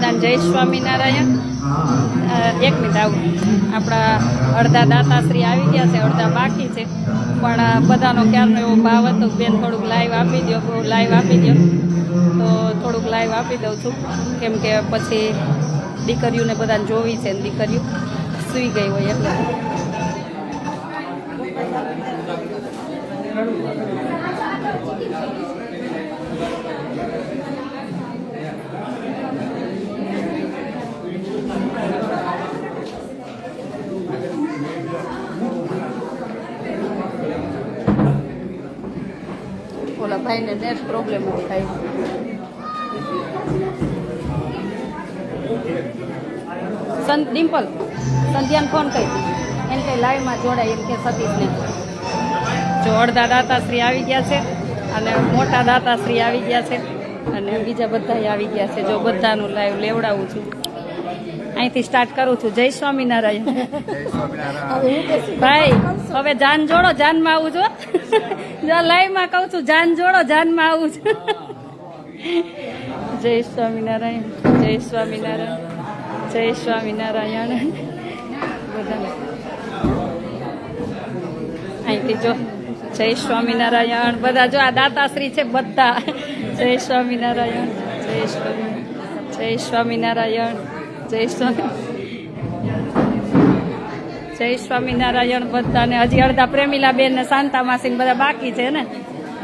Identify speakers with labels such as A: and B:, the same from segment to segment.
A: બધાને જય સ્વામિનારાયણ. એક મિનિટ આવું. આપણા અડધા દાતાશ્રી આવી ગયા છે, અડધા બાકી છે, પણ બધાનો ક્યારનો એવો ભાવ હતો બેન થોડુંક લાઈવ આપી દો, લાઈવ આપી દો, તો થોડુંક લાઈવ આપી દઉં છું, કેમ કે પછી દીકરીઓને બધાને જોવી છે ને દીકરીઓ સૂઈ ગઈ હોય એટલે. ઓલા ભાઈને નેટ પ્રોબ્લેમ થાય. ડિમ્પલ સંધ્યાને ફોન કરી એને કંઈ લાઈવમાં જોડાય એમ કે સતીશને. જો અડધા દાતાશ્રી આવી ગયા છે અને મોટા દાતાશ્રી આવી ગયા છે અને બીજા બધા આવી ગયા છે. જો બધાનું લાઈવ લેવડાવું છું, અહીંથી સ્ટાર્ટ કરું છું. જય સ્વામિનારાયણ. ભાઈ હવે જાન જોડો, જાનમાં આવું છો. જો લાઈવમાં કહું છું જાન જોડો, જાનમાં આવું છું. જય સ્વામિનારાયણ, જય સ્વામિનારાયણ, જય સ્વામિનારાયણ. બધા અહીંથી જો જય સ્વામિનારાયણ. બધા જો આ દાતાશ્રી છે બધા. જય સ્વામિનારાયણ, જય સ્વામિનારાયણ, જય સ્વામિનારાયણ, જય જય સ્વામિનારાયણ બધાને. હજી અડધા પ્રેમીલા બેન ને શાંતા માસી બધા બાકી છે ને.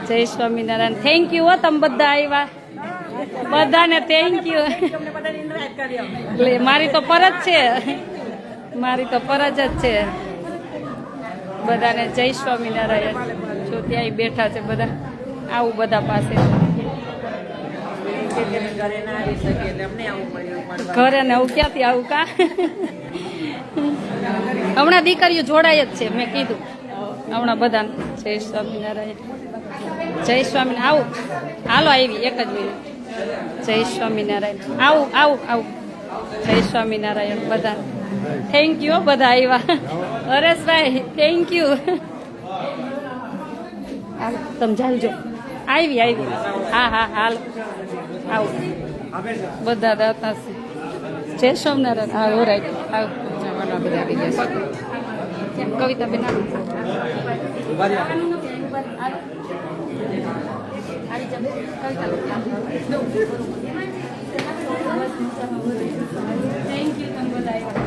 A: જય સ્વામિનારાયણ. થેન્ક યુ હો, તમે બધા આવ્યા બધાને. Thank you. મારી તો ફરજ છે, મારી તો ફરજ જ છે. બધાને જય સ્વામિનારાયણ. જો ત્યાં બેઠા છે બધા, આવું બધા પાસે. ઘરે ને આવું ક્યાંથી આવું કા. હમણાં દીકરીઓ જોડાય જ છે, મેં કીધું હમણાં બધાને. જય સ્વામિનારાયણ, જય સ્વામિનારાયણ. આવું હાલો, આવી એક જ મિનિટ. જય સ્વામિનારાયણ. આવું આવું આવું. જય સ્વામિનારાયણ બધા. થેન્ક યુ બધા આવ્યા. Hareshbhai thank you. તમે ચાલજો. આવી આવી. હા હા હાલ આવું બધા દાતા. જય સ્વામિનારાયણ. હા ઓરાય આવ. બધા આવી ગયા છે. કવિતા બેન આવી થેન્ક યુ. તમે બધા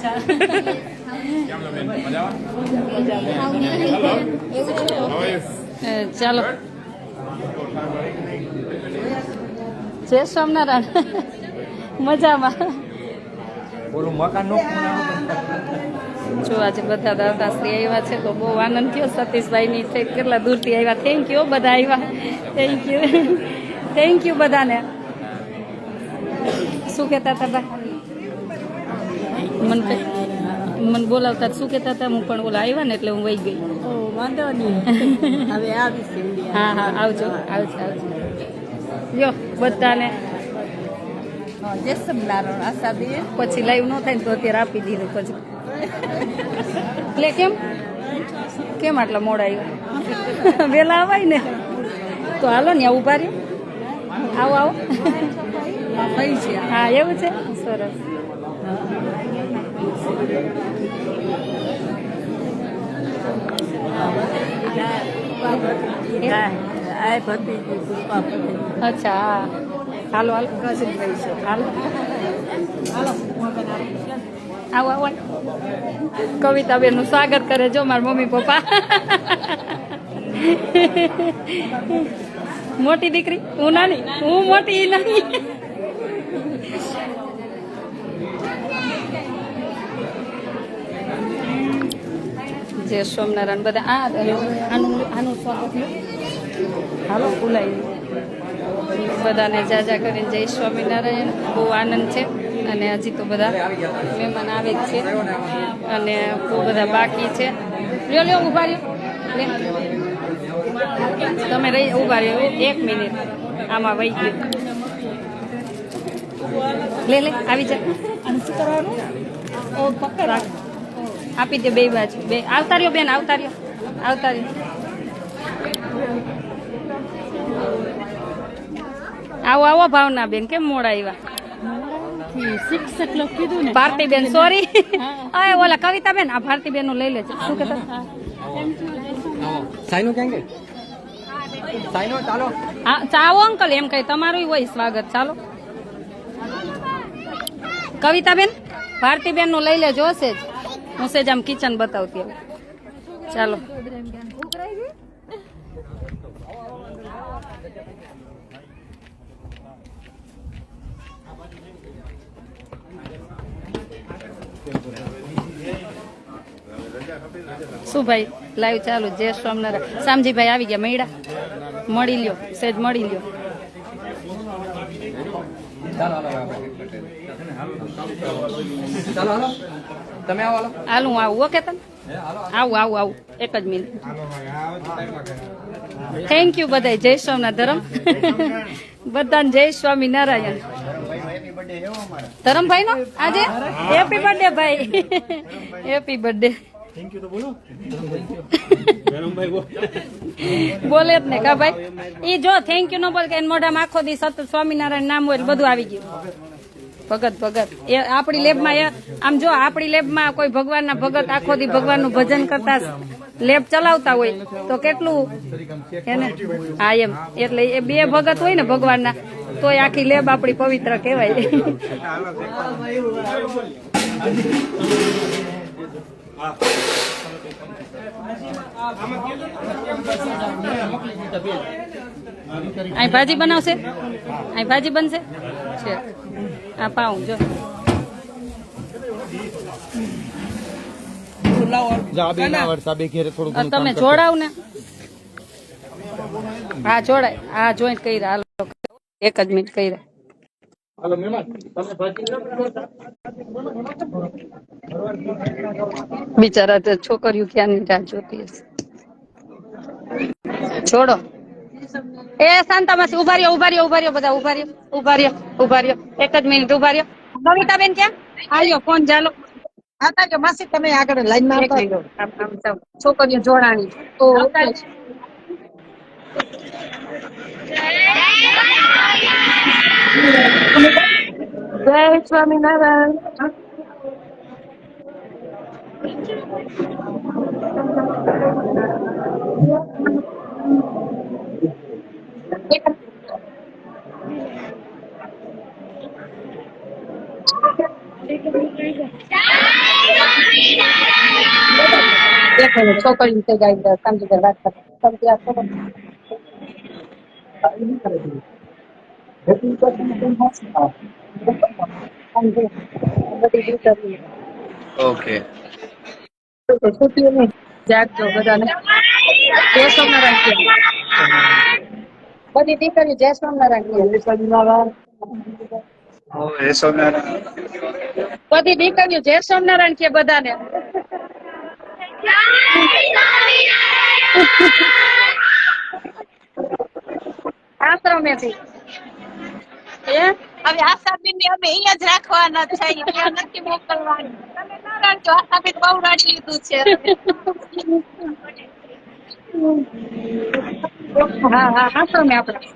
A: અચ્છા ચાલો જય સ્વામિનારાયણ મજામાં જો આજે બધા દાદાશ્રી આવ્યા છે તો બહુ આનંદ થયો સતીશભાઈની કેટલા દૂરથી આવ્યા થેન્ક યુ બધા આવ્યા થેન્ક યુ બધાને શું કહેતા હતા ભાઈ મને બોલાવતા શું કહેતા હતા હું પણ ઓલા આવ્યા ને એટલે હું વહી ગઈ
B: વાંધો નહીં હવે આવીશ
A: હા હા આવજો આવજો આવજો યો બધાને પછી લાઈવ ન થાય ને તો અત્યારે આપી દીધું પછી એટલે કેમ આટલા મોડા આવ્યા વહેલા આવાય ને તો હાલો ને ઉભા રહ્યો આવો હા એવું છે સરસ અચ્છા હા હાલો હાલો હાલો આવો આવો કવિતાબેન નું સ્વાગત કરે જો મારા મમ્મી પપ્પા મોટી દીકરી હું નાની હું મોટી નાની જય સ્વામિનારાયણ બધા આનું સ્વાગત હાલો બોલાવી બધાને જાજા કરીને જય સ્વામિનારાયણ બહુ આનંદ છે અને હજી તો બધા મહેમાન આવે જ છે અને બહુ બધા બાકી છે લ્યો ઉભા રહ્યો તમે રહી ઉભા રહ્યો 1 મિનિટ આમાં વહી ગયું લે આવી જાય શું કરવાનું પકડ રાખ આપી દે બે બાજુ બે આવતા રહ્યો બેન આવતા રહ્યો આવો આવો ભાવના બેન કેમ મોડા આવ્યા
B: શિક્ષક લોકો કીધું ને
A: ભારતી બેન સોરી અરે ઓલા કવિતા બેન આ ભારતી બેન નું લઈ લેજો શું કહેતા
C: સાઈનો ક્યાં ગઈ સાઈનો ચાલો
A: ચાવો અંકલ એમ કઈ તમારું હોય સ્વાગત ચાલો કવિતા બેન ભારતી બેન નું લઈ લેજો હશે જ હું સેજ આમ કિચન બતાવતી હવે ચાલો શું ભાઈ લાઈવ ચાલુ જય સ્વામિનારાયણ શામજીભાઈ આવી ગયા મેળા મળી લ્યો સેજ મળી લ્યો
C: તમે આવો
A: હાલ હું આવું ઓકે તને આવું એક જ મિનિટ થેન્ક યુ બધા જય સ્વામિનારાયણ બધાને જય સ્વામિનારાયણ ધરમભાઈ નો આજે હેપી બર્થડે ભાઈ હેપી બર્થડે બોલે જ ને કા ભાઈ ઈ જો થેન્ક યુ નો બોલ કે મોઢામાં આખો દી સતત સ્વામિનારાયણ નામ હોય બધું આવી ગયું ભગત એ આપણી લેબમાં આમ જો આપણી લેબમાં કોઈ ભગવાનના ભગત આખો દી ભગવાનનું ભજન કરતા લેબ ચલાવતા હોય તો કેટલું એને હા એમ એટલે એ બે ભગત હોય ને ભગવાનના તોય આખી લેબ આપણી પવિત્ર કહેવાય અહીં ભાજી બનાવશે અહીં ભાજી બનશે છે આ પાઉં જો તમે જોડાવ ને હા જોડાય હા જોઈન્ટ કર્યા હાલો એક જ મિનિટ કર્યા બિચારા તો છોકરીઓ ક્યાંની રાહ જોતી હશે છોડો એ શાંતામાસી ઉભા રહ્યો બધા ઉભા રહ્યો એક જ મિનિટ ઉભા રહ્યો કવિતાબેન ક્યાં આવ્યો ફોન ચાલો
B: માસી તમે આગળ લાઈન માં
A: છોકરીઓ જોડાણી તો જય સ્વામિનારાયણ
B: એક મિનિટ છોકરી થઈ જાય સમજી વાત કરો સમજી આપો બધી દીકરીઓ
C: ઓકે.
B: છૂટ્યું નહીં જાગજો બધાને જય સોમનારાયણ કહો. બધી દીકરીઓ જય સોમનારાયણ કહો. બધી દીકરીઓ જય સોમનારાયણ કે બધાને આશ્રમેથી
D: હવે આશાબેન ને અમે અહીંયા જ રાખવાના છે ત્યાં નથી મોકલવાની તમે ના રાખજો આશાબેન બહુ રાખ લીધું છે
B: હા હા આશ્રમે આપણે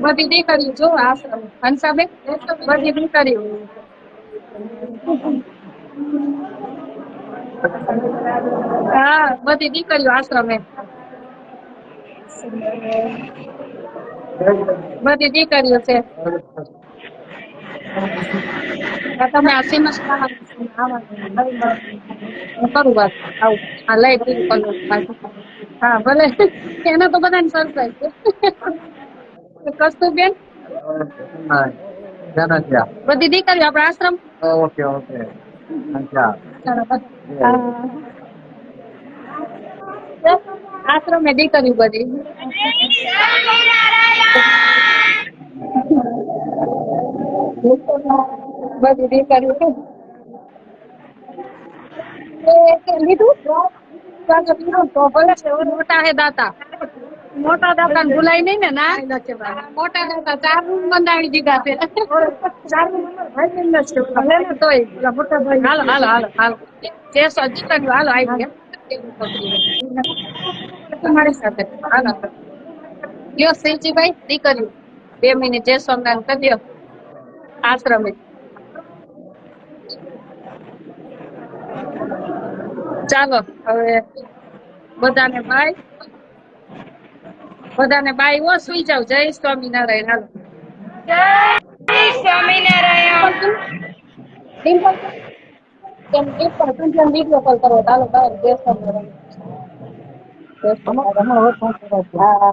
B: બધી દીકરીઓ જો આશ્રમ હંસાબેન બધી દીકરીઓ હા બધી દીકરીઓ આશ્રમે બધી દીકરીઓ છે તમે આ સિમસ કરું વાત આવું હા લઈ પૂરું કરું હા ભલે એના તો બધાને સરપ્રાઈઝ છે કસ્તુરબેન બધી દીકરીઓ આપણા આશ્રમ
C: ઓકે ઓકે. અચ્છા.
B: આશ્રમે દીકરીઓ બધી બધી દીકરીઓ લીધું તો ભલે મોટા હે દાતા મોટા દાતા ને ભૂલાય નહીં ને ના મોટા દાતા 4 રૂમ બંધાવી દીધા છે 4 રૂમ ભલે ને તોય મોટા ભાઈ હાલો હાલો હાલો હાલો 600 દીકરીઓ હાલો આવી ગયા તમારી સાથે હાલો લ્યો શિવજીભાઈ દીકરીઓ 2 મિનિટ જય સોમનાથ કરી દો આશ્રમે ચાલો હવે બધાને બાય હો સુઈ જાવ જય સ્વામિનારાયણ હાલો વિડીયો કોલ કરો હાલો બાય જય સ્વામિનારાયણ હા